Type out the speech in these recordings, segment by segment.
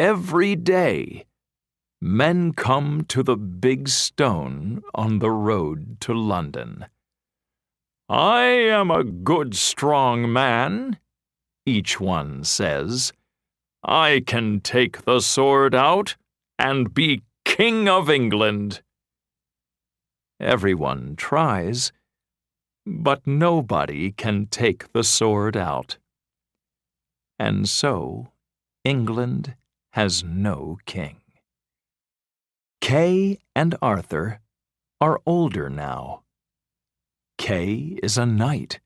every day, men come to the big stone on the road to London. "I am a good strong man," each one says. "I can take the sword out and be King of England." Everyone tries, but nobody can take the sword out. And so England has no king. Kay and Arthur are older now. Kay is a knight,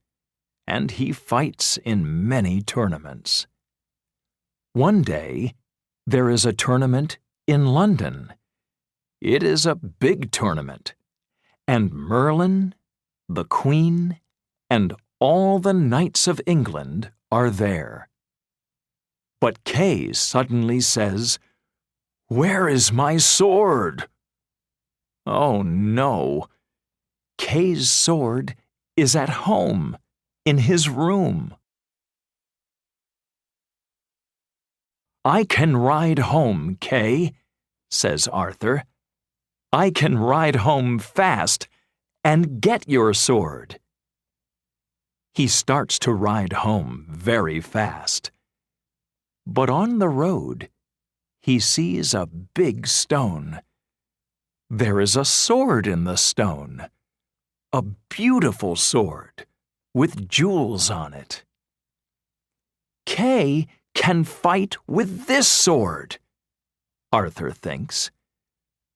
and he fights in many tournaments. One day, there is a tournament in London. It is a big tournament, and Merlin, the Queen, and all the knights of England are there. But Kay suddenly says, "Where is my sword?" Oh no! Kay's sword is at home, in his room. "I can ride home, Kay," says Arthur. "I can ride home fast and get your sword." He starts to ride home very fast. But on the road, he sees a big stone. There is a sword in the stone, a beautiful sword with jewels on it. "Kay can fight with this sword," Arthur thinks.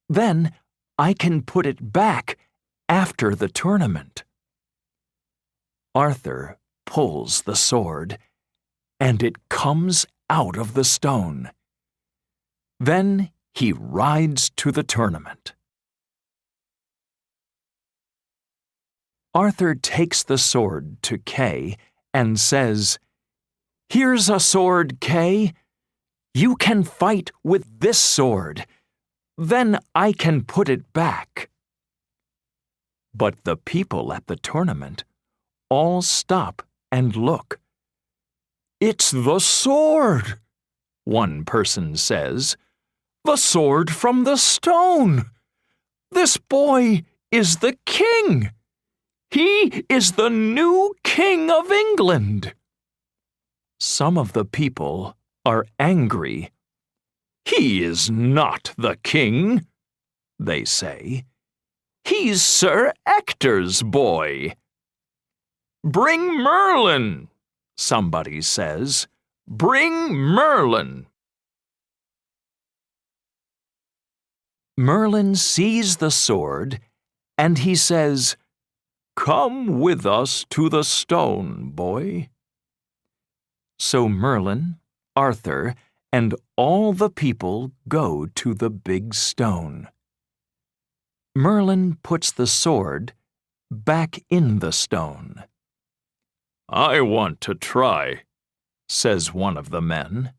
"Then I can put it back after the tournament." Arthur pulls the sword, and it comes out of the stone. Then he rides to the tournament. Arthur takes the sword to Kay and says, "Here's a sword, Kay. You can fight with this sword. Then I can put it back." But the people at the tournament all stop and look. "It's the sword," one person says. "The sword from the stone. This boy is the king. He is the new King of England." Some of the people are angry. "He is not the king," they say. "He's Sir Ector's boy." "Bring Merlin," somebody says. "Bring Merlin." Merlin sees the sword, and he says, "Come with us to the stone, boy." So Merlin, Arthur, and all the people go to the big stone. Merlin puts the sword back in the stone. "I want to try," says one of the men.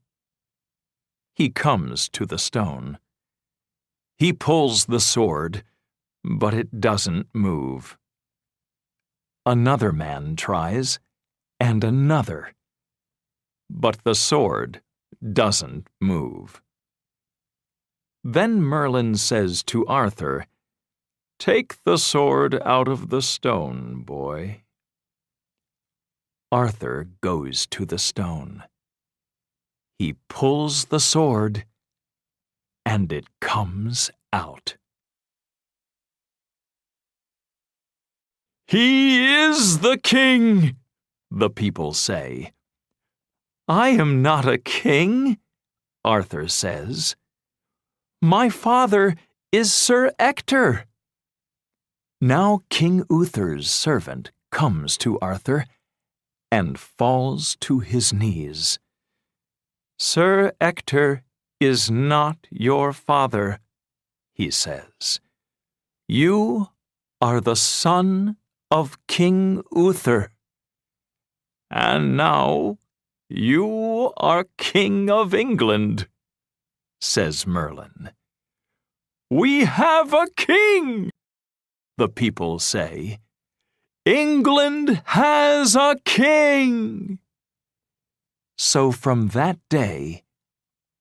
He comes to the stone. He pulls the sword, but it doesn't move. Another man tries, and another. But the sword doesn't move. Then Merlin says to Arthur, "Take the sword out of the stone, boy." Arthur goes to the stone. He pulls the sword, and it comes out. "He is the king," the people say. "I am not a king," Arthur says. "My father is Sir Ector." Now King Uther's servant comes to Arthur and falls to his knees. "Sir Ector is not your father," he says. "You are the son of King Uther. And now you are King of England," says Merlin. "We have a king," the people say. "England has a king." So from that day,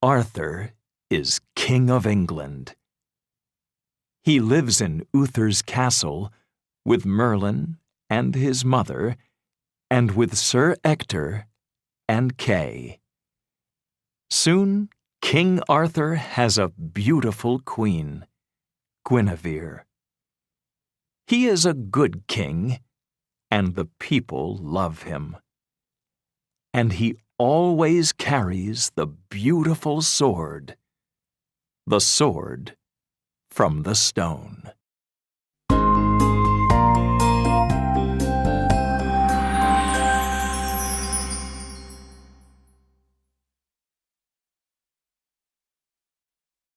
Arthur is King of England. He lives in Uther's castle with Merlin and his mother, and with Sir Ector and Kay. Soon King Arthur has a beautiful queen, Guinevere. He is a good king, and the people love him. And he always carries the beautiful sword, the sword from the stone.